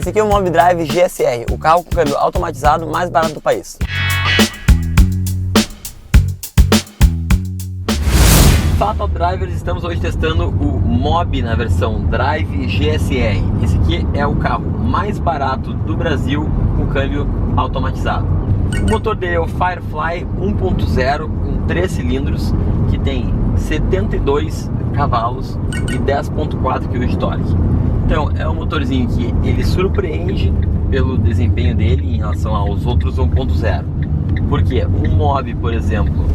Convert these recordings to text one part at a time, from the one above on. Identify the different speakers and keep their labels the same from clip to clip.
Speaker 1: Esse aqui é o Mob Drive GSR, o carro com câmbio automatizado mais barato do país. Fala Top Drivers, estamos hoje testando o Mob na versão Drive GSR. Esse aqui é o carro mais barato do Brasil com câmbio automatizado. O motor dele é o Firefly 1.0 com 3 cilindros, que tem 72 cavalos e 10.4 kg de torque. Então é um motorzinho que ele surpreende pelo desempenho dele em relação aos outros 1.0. Porque um Mob, por exemplo,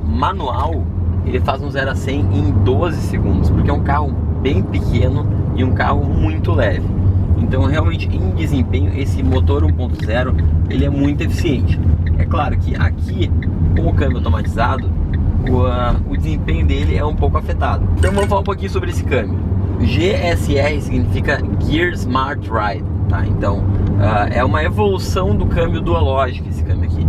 Speaker 1: manual, ele faz um 0 a 100 em 12 segundos, porque é um carro bem pequeno e um carro muito leve. Então realmente em desempenho esse motor 1.0 ele é muito eficiente. É claro que aqui com o câmbio automatizado o desempenho dele é um pouco afetado. Então vamos falar um pouquinho sobre esse câmbio. GSR significa Gear Smart Ride, tá? Então é uma evolução do câmbio Dualogic, esse câmbio aqui.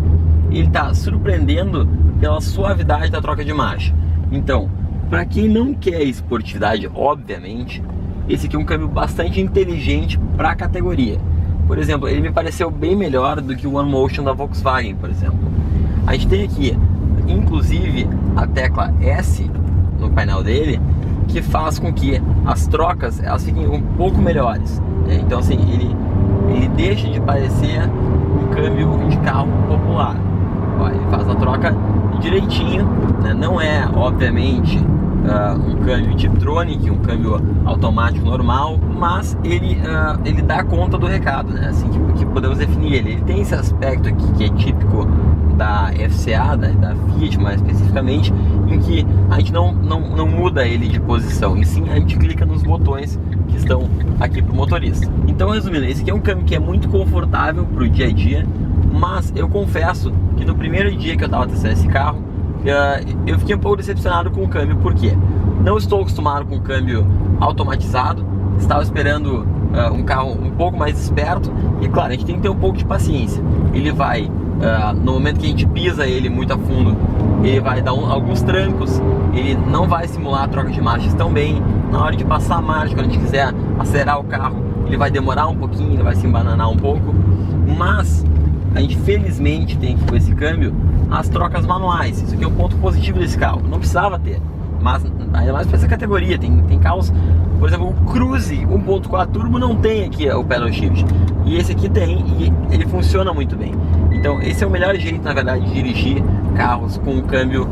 Speaker 1: Ele está surpreendendo pela suavidade da troca de marcha. Então, para quem não quer esportividade, obviamente, esse aqui é um câmbio bastante inteligente para a categoria. Por exemplo, ele me pareceu bem melhor do que o One Motion da Volkswagen, por exemplo. A gente tem aqui, inclusive, a tecla S no painel dele, que faz com que as trocas elas fiquem um pouco melhores. Então, assim, ele deixa de parecer um câmbio de carro popular. Ele faz a troca direitinho, né? Não é, obviamente, um câmbio Tiptronic, um câmbio automático normal, mas ele dá conta do recado, né? Assim que podemos definir ele. Ele tem esse aspecto aqui que é típico da FCA, da Fiat mais especificamente, em que a gente não muda ele de posição, e sim a gente clica nos botões que estão aqui para o motorista. Então, resumindo, esse aqui é um câmbio que é muito confortável para o dia a dia, mas eu confesso que no primeiro dia que eu estava testando esse carro, eu fiquei um pouco decepcionado com o câmbio. Por quê? Não estou acostumado com o câmbio automatizado, estava esperando um carro um pouco mais esperto, e claro, a gente tem que ter um pouco de paciência. Ele vai, no momento que a gente pisa ele muito a fundo, ele vai dar alguns trancos, ele não vai simular a troca de marchas tão bem. Na hora de passar a marcha, quando a gente quiser acelerar o carro, ele vai demorar um pouquinho, ele vai se embananar um pouco, mas a gente felizmente tem aqui com esse câmbio as trocas manuais. Isso aqui é um ponto positivo desse carro. Não precisava ter, mas ainda mais para essa categoria. Tem carros, por exemplo, o Cruze 1.4 Turbo não tem aqui o pedal shift, e esse aqui tem, e ele funciona muito bem. Então esse é o melhor jeito, na verdade, de dirigir carros com o câmbio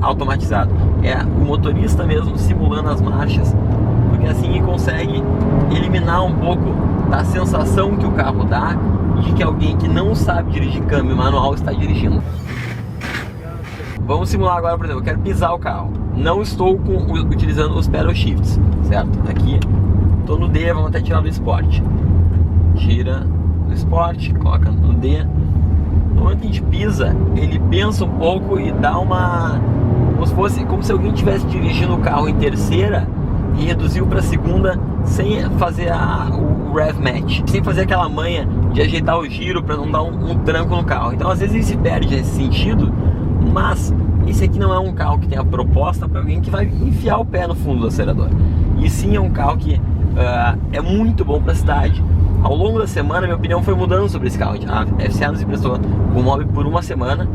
Speaker 1: automatizado. É o motorista mesmo simulando as marchas, porque assim ele consegue eliminar um pouco da sensação que o carro dá de que alguém que não sabe dirigir câmbio manual está dirigindo. Vamos simular agora, por exemplo, eu quero pisar o carro. Não estou utilizando os pedal shifts, certo? Aqui, estou no D, vamos até tirar do Sport. Tira do Sport, coloca no D. No momento que a gente pisa, ele pensa um pouco e dá uma... como se alguém estivesse dirigindo o carro em terceira e reduziu para segunda sem fazer o rev match, sem fazer aquela manha de ajeitar o giro para não dar um tranco no carro. Então às vezes ele se perde nesse sentido, mas esse aqui não é um carro que tem a proposta para alguém que vai enfiar o pé no fundo do acelerador, e sim é um carro que é muito bom para a cidade. Ao longo da semana minha opinião foi mudando sobre esse carro. A FCA nos emprestou o Mob por uma semana,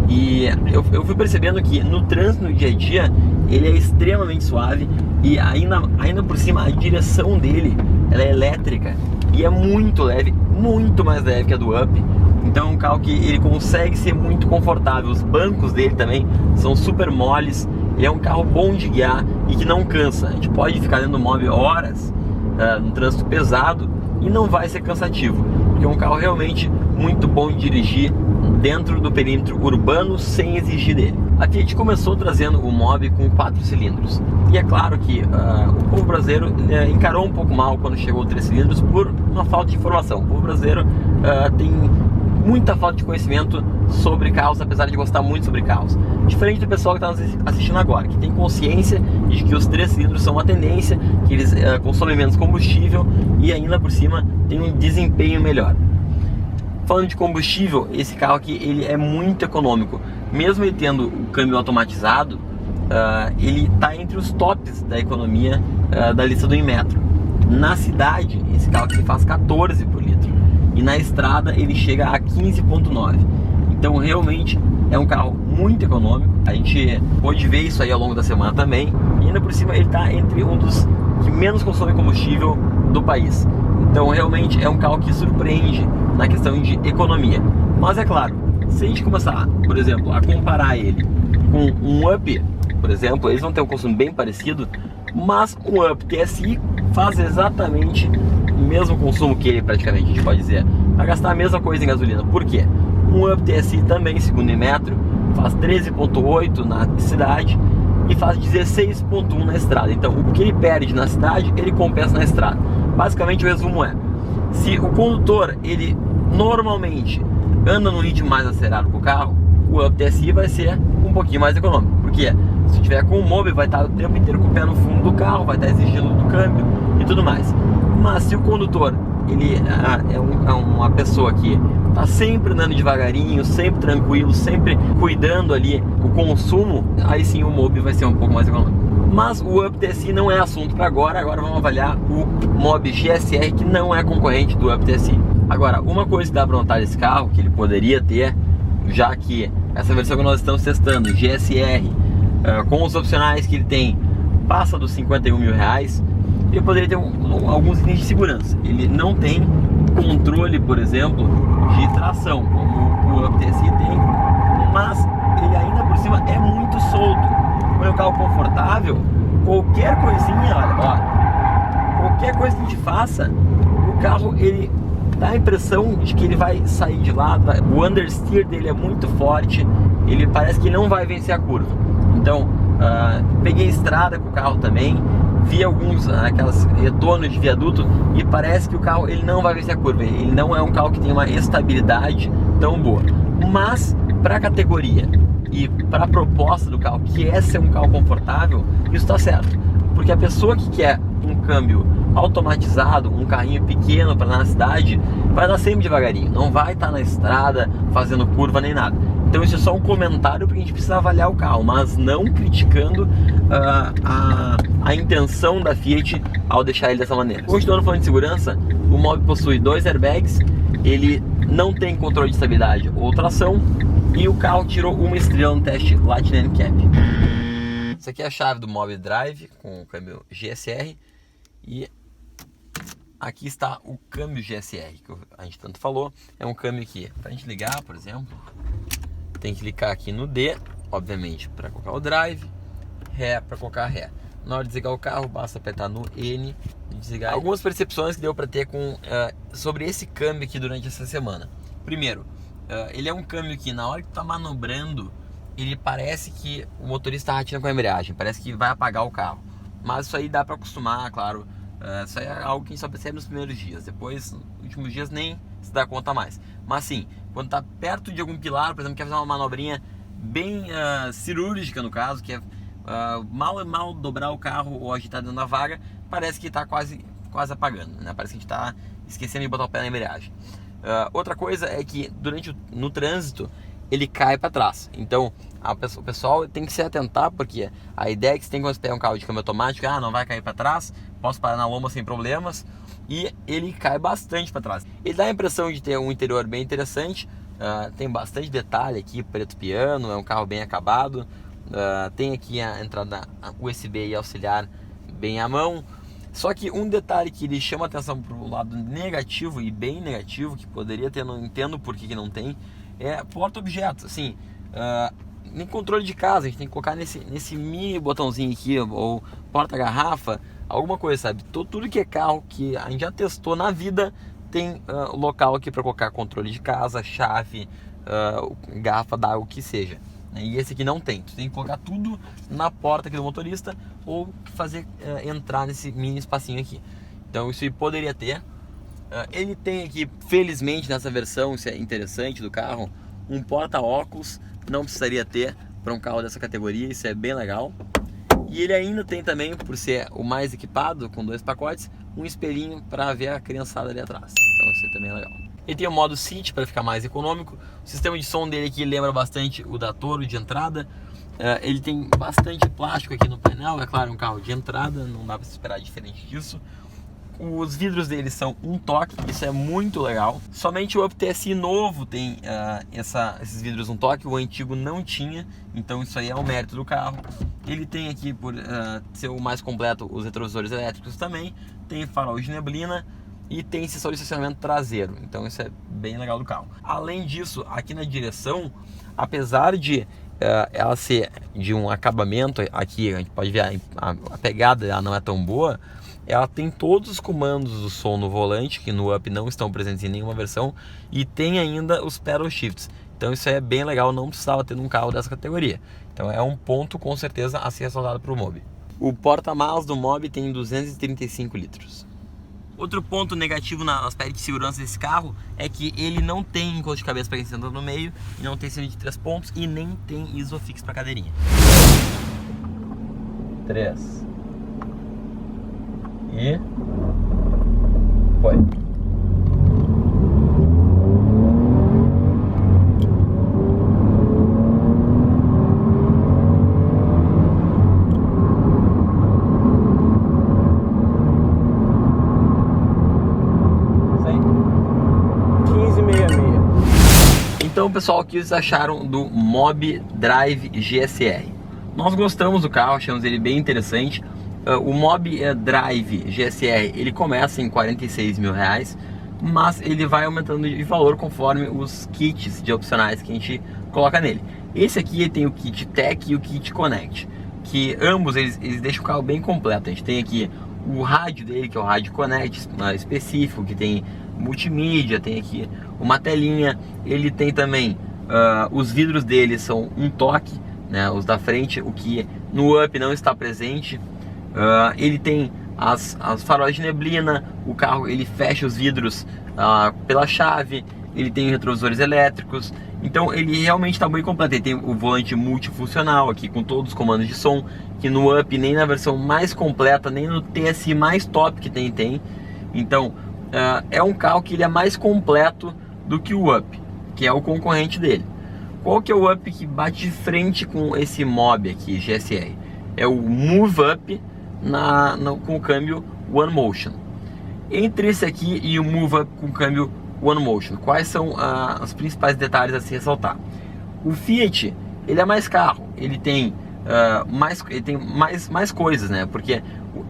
Speaker 1: e eu fui percebendo que no trânsito, no dia a dia, ele é extremamente suave, e ainda por cima a direção dele ela é elétrica e é muito leve, muito mais leve que a do Up. Então é um carro que ele consegue ser muito confortável. Os bancos dele também são super moles. Ele é um carro bom de guiar e que não cansa. A gente pode ficar dentro do Mob horas no trânsito pesado e não vai ser cansativo, porque é um carro realmente muito bom de dirigir dentro do perímetro urbano sem exigir dele. A Fiat começou trazendo o Mob com 4 cilindros, e é claro que o povo brasileiro encarou um pouco mal quando chegou o 3 cilindros por uma falta de informação. O povo brasileiro tem muita falta de conhecimento sobre carros, apesar de gostar muito sobre carros. Diferente do pessoal que está nos assistindo agora, que tem consciência de que os 3 cilindros são uma tendência, que eles consomem menos combustível e ainda por cima tem um desempenho melhor. Falando de combustível, esse carro aqui ele é muito econômico. Mesmo ele tendo o câmbio automatizado, ele está entre os tops da economia da lista do Inmetro. Na cidade, esse carro aqui faz 14 por litro. E na estrada ele chega a 15,9. Então realmente é um carro muito econômico. A gente pode ver isso aí ao longo da semana também. E ainda por cima ele está entre um dos que menos consomem combustível do país. Então realmente é um carro que surpreende na questão de economia. Mas é claro, se a gente começar, por exemplo, a comparar ele com um Up, por exemplo, eles vão ter um consumo bem parecido, mas um Up TSI faz exatamente o mesmo consumo que ele, praticamente, a gente pode dizer. Vai gastar a mesma coisa em gasolina. Por quê? Um Up TSI também, segundo o Inmetro, faz 13,8 na cidade e faz 16,1 na estrada. Então, o que ele perde na cidade, ele compensa na estrada. Basicamente, o resumo é: se o condutor, ele normalmente anda num ritmo mais acelerado com o carro, o Up TSI vai ser um pouquinho mais econômico. Por quê? Se tiver com o Mobi, vai estar o tempo inteiro com o pé no fundo do carro, vai estar exigindo do câmbio e tudo mais. Mas se o condutor, ele é uma pessoa que está sempre andando devagarinho, sempre tranquilo, sempre cuidando ali o consumo, aí sim o Mobi vai ser um pouco mais econômico. Mas o Up TSI não é assunto para agora. Agora vamos avaliar o Mobi GSR, que não é concorrente do Up TSI. Agora, uma coisa que dá para notar desse carro, que ele poderia ter, já que essa versão que nós estamos testando, GSR, com os opcionais que ele tem, passa dos 51 mil reais, ele poderia ter alguns itens de segurança. Ele não tem controle, por exemplo, de tração, como o Up TSI tem, mas ele ainda por cima é muito solto. Como é um carro confortável, qualquer coisinha, olha, qualquer coisa que a gente faça, o carro, ele dá a impressão de que ele vai sair de lá. O understeer dele é muito forte, ele parece que não vai vencer a curva. Então, peguei estrada com o carro também, vi alguns aquelas retornos de viaduto e parece que o carro, ele não vai vencer a curva. Ele não é um carro que tem uma estabilidade tão boa, mas para a categoria e para a proposta do carro, que é ser um carro confortável, isso está certo. Porque a pessoa que quer um câmbio automatizado, um carrinho pequeno para na cidade, vai andar sempre devagarinho, não vai estar na estrada fazendo curva nem nada. Então isso é só um comentário, porque a gente precisa avaliar o carro, mas não criticando a intenção da Fiat ao deixar ele dessa maneira. Continuando falando de segurança, o Mobi possui 2 airbags, ele não tem controle de estabilidade ou tração, e o carro tirou uma estrela no teste Latin NCAP. Essa aqui é a chave do Mobi Drive com o câmbio GSR, e aqui está o câmbio GSR que a gente tanto falou. É um câmbio que, para a gente ligar, por exemplo, tem que clicar aqui no D, obviamente, para colocar o drive, ré para colocar ré. Na hora de desligar o carro, basta apertar no N e desligar. Algumas percepções que deu para ter sobre esse câmbio aqui durante essa semana. Primeiro, ele é um câmbio que na hora que tu tá manobrando, ele parece que o motorista está rateando com a embreagem, parece que vai apagar o carro. Mas isso aí dá para acostumar, claro. Isso aí é algo que a gente só percebe nos primeiros dias. Depois, nos últimos dias, nem se dá conta mais. Mas sim, quando tá perto de algum pilar, por exemplo, quer fazer uma manobrinha bem cirúrgica, no caso, que é mal dobrar o carro ou agitar dentro da vaga, parece que tá quase apagando, né? Parece que a gente tá esquecendo de botar o pé na embreagem. Outra coisa é que no trânsito ele cai para trás. Então o pessoal tem que se atentar, porque a ideia é que você tem que pegar um carro de câmbio automático, não vai cair para trás, posso parar na lomba sem problemas, e ele cai bastante para trás. Ele dá a impressão de ter um interior bem interessante, tem bastante detalhe aqui, preto piano, é um carro bem acabado, tem aqui a entrada USB e auxiliar bem à mão. Só que um detalhe que ele chama atenção para o lado negativo, e bem negativo, que poderia ter, não entendo por que não tem, é porta-objetos. Assim, nem controle de casa, a gente tem que colocar nesse mini botãozinho aqui, ou porta-garrafa, alguma coisa, sabe? Tudo que é carro que a gente já testou na vida tem local aqui para colocar controle de casa, chave, garrafa d'água, o que seja. E esse aqui não tem, tu tem que colocar tudo na porta aqui do motorista, ou fazer entrar nesse mini espacinho aqui. Então isso poderia ter. Ele tem aqui, felizmente nessa versão, isso é interessante do carro, um porta-óculos. Não precisaria ter para um carro dessa categoria, isso é bem legal. E ele ainda tem também, por ser o mais equipado, com 2 pacotes, um espelhinho para ver a criançada ali atrás. Então isso também é legal. Ele tem o modo City para ficar mais econômico. O sistema de som dele aqui lembra bastante o da Toro de entrada. Ele tem bastante plástico aqui no painel. É claro, um carro de entrada, não dá para se esperar diferente disso. Os vidros dele são um toque, isso é muito legal. Somente o Up TSI novo tem esses vidros um toque, o antigo não tinha, então isso aí é um mérito do carro. Ele tem aqui, por ser o mais completo, os retrovisores elétricos também, tem farol de neblina e tem sensor de estacionamento traseiro, então isso é bem legal do carro. Além disso, aqui na direção, apesar de ela ser de um acabamento, aqui a gente pode ver a pegada ela não é tão boa, ela tem todos os comandos do som no volante, que no Up não estão presentes em nenhuma versão, e tem ainda os pedal shifts. Então isso aí é bem legal, não precisava ter num carro dessa categoria. Então é um ponto com certeza a ser ressaltado para o Mobi. O porta-malas do Mobi tem 235 litros. Outro ponto negativo no aspecto de segurança desse carro é que ele não tem encosto de cabeça para quem senta no meio, e não tem cinto de 3 pontos e nem tem isofix para cadeirinha. 3 e foi. Então, pessoal, o que vocês acharam do Mobi Drive GSR? Nós gostamos do carro, achamos ele bem interessante. O Mobi Drive GSR, ele começa em R$46 mil, mas ele vai aumentando de valor conforme os kits de opcionais que a gente coloca nele. Esse aqui tem o kit Tech e o kit Connect, que ambos eles deixam o carro bem completo. A gente tem aqui o rádio dele, que é o rádio Connect específico, que tem multimídia, tem aqui uma telinha. Ele tem também os vidros dele são um toque, né, os da frente, o que no Up não está presente. Ele tem as faróis de neblina, o carro ele fecha os vidros pela chave, ele tem retrovisores elétricos, então ele realmente está bem completo. Ele tem o volante multifuncional aqui com todos os comandos de som, que no Up nem na versão mais completa, nem no TSI mais top que tem. Então é um carro que ele é mais completo do que o Up, que é o concorrente dele. Qual que é o Up que bate de frente com esse Mobi aqui, GSR? É o Move Up com o câmbio One Motion. Entre esse aqui e o Move Up com o câmbio One Motion, quais são os principais detalhes a se ressaltar? O Fiat, ele é mais carro, ele tem mais coisas, né? Porque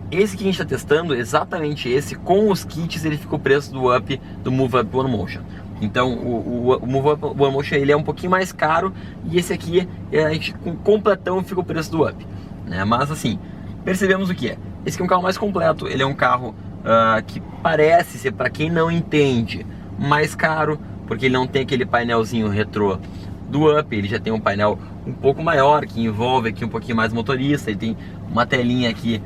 Speaker 1: esse que a gente está testando, exatamente esse, com os kits, ele fica o preço do Move Up One Motion. Então o Move Up One Motion ele é um pouquinho mais caro, e esse aqui, a gente, com completão, fica o preço do Up, né? Mas assim, percebemos o que é. Esse aqui é um carro mais completo, ele é um carro que parece ser, para quem não entende, mais caro, porque ele não tem aquele painelzinho retrô do Up, ele já tem um painel um pouco maior, que envolve aqui um pouquinho mais motorista, ele tem uma telinha aqui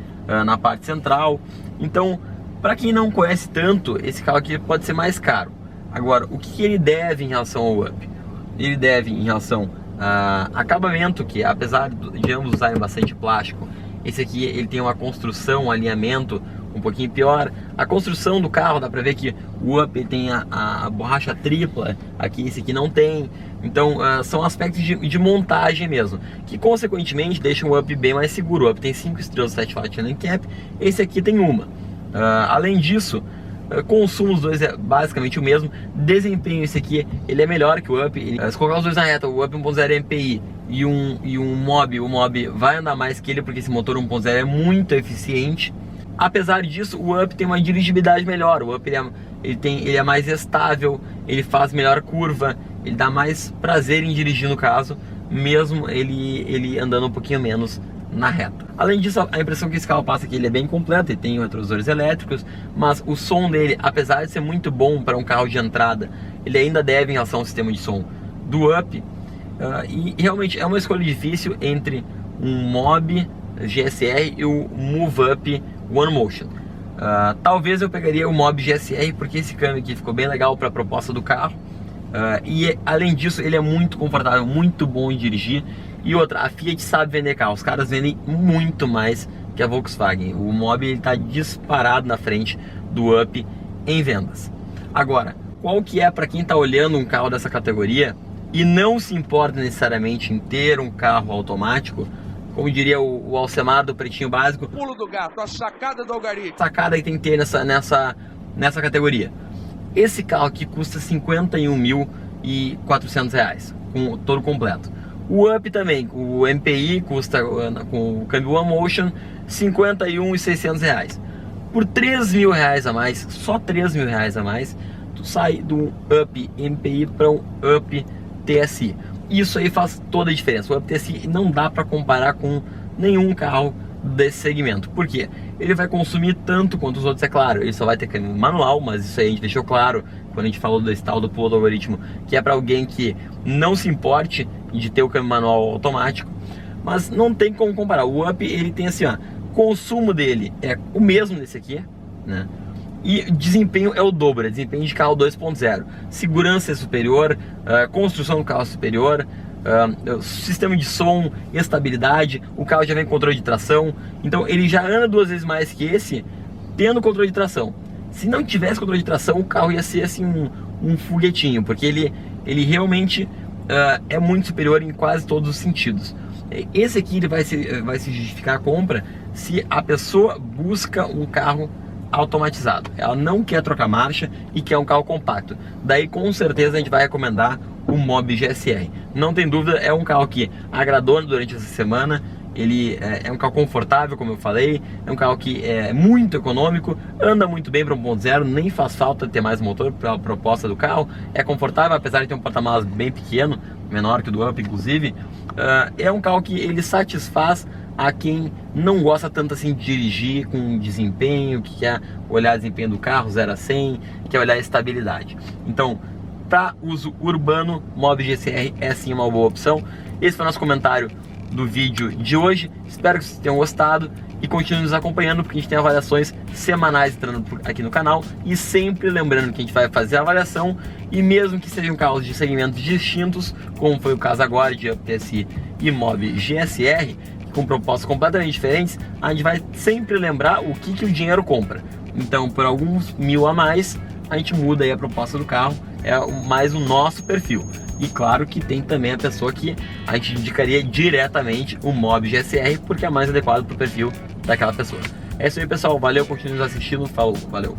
Speaker 1: na parte central. Então, para quem não conhece tanto, esse carro aqui pode ser mais caro. Agora, o que ele deve em relação ao Up? Ele deve em relação a acabamento, que apesar de ambos usarem bastante plástico, esse aqui ele tem uma construção, um alinhamento um pouquinho pior. A construção do carro, dá pra ver que o Up ele tem a borracha tripla, aqui esse aqui não tem. Então são aspectos de montagem mesmo, que consequentemente deixam o Up bem mais seguro. O Up tem 5 estrelas Certified NCAP, esse aqui tem uma. Além disso, consumo dos dois é basicamente o mesmo. Desempenho, esse aqui ele é melhor que o Up. Se colocar os dois na reta, o Up 1.0 MPI e um Mobi, o Mobi vai andar mais que ele, porque esse motor 1.0 é muito eficiente. Apesar disso, o Up tem uma dirigibilidade melhor. O Up ele é mais estável, ele faz melhor curva, ele dá mais prazer em dirigir, no caso, mesmo ele andando um pouquinho menos na reta. Além disso, a impressão que esse carro passa é que ele é bem completo, ele tem retrovisores elétricos, mas o som dele, apesar de ser muito bom para um carro de entrada, ele ainda deve em relação ao sistema de som do Up. E realmente é uma escolha difícil entre um Mobi GSR e o Move Up One Motion. Talvez eu pegaria o Mobi GSR, porque esse câmbio aqui ficou bem legal para a proposta do carro. E além disso, ele é muito confortável, muito bom em dirigir. E outra, a Fiat sabe vender carro, os caras vendem muito mais que a Volkswagen. O Mobi está disparado na frente do Up em vendas. Agora, qual que é para quem está olhando um carro dessa categoria e não se importa necessariamente em ter um carro automático, como diria o Alcemar do Pretinho Básico,
Speaker 2: pulo do gato, a sacada do Algarite.
Speaker 1: Sacada que tem que ter nessa categoria. Esse carro aqui custa R$ 51.400, com todo completo. O Up também, o MPI custa, com o câmbio One Motion, R$ 51.600. Por R$3.000 a mais, só R$3.000 a mais, tu sai do Up MPI para um Up TSI. Isso aí faz toda a diferença. O Up TSI não dá para comparar com nenhum carro desse segmento. Por quê? Ele vai consumir tanto quanto os outros, é claro. Ele só vai ter câmbio manual, mas isso aí a gente deixou claro quando a gente falou desse tal do pulo do algoritmo, que é para alguém que não se importe de ter o câmbio manual automático. Mas não tem como comparar. O Up, ele tem assim, ó, consumo dele é o mesmo desse aqui, né? E desempenho é o dobro, é desempenho de carro 2.0. Segurança é superior, construção do carro é superior, sistema de som, estabilidade, o carro já vem com controle de tração. Então ele já anda 2 vezes mais que esse, tendo controle de tração. Se não tivesse controle de tração, o carro ia ser assim um foguetinho, porque ele realmente é muito superior em quase todos os sentidos. Esse aqui ele vai se justificar a compra se a pessoa busca um carro automatizado, ela não quer trocar marcha e quer um carro compacto. Daí com certeza a gente vai recomendar o Mobi GSR. Não tem dúvida, é um carro que agradou durante essa semana. Ele é um carro confortável, como eu falei, é um carro que é muito econômico, anda muito bem para 1.0, nem faz falta ter mais motor pela proposta do carro, é confortável, apesar de ter um porta-malas bem pequeno, menor que o do Up inclusive. É um carro que ele satisfaz a quem não gosta tanto assim de dirigir com desempenho, que quer olhar o desempenho do carro 0 a 100, quer olhar a estabilidade. Então, para uso urbano, Mobi GSR é sim uma boa opção. Esse foi o nosso comentário do vídeo de hoje. Espero que vocês tenham gostado e continuem nos acompanhando, porque a gente tem avaliações semanais entrando aqui no canal, e sempre lembrando que a gente vai fazer a avaliação, e mesmo que sejam carros de segmentos distintos, como foi o caso agora de Up TSI e Mobi GSR, com propostas completamente diferentes, a gente vai sempre lembrar o que o dinheiro compra. Então, por alguns mil a mais, a gente muda aí a proposta do carro, é mais o nosso perfil. E claro que tem também a pessoa que a gente indicaria diretamente o Mobi GSR, porque é mais adequado para o perfil daquela pessoa. É isso aí, pessoal. Valeu, continue nos assistindo. Falou, valeu.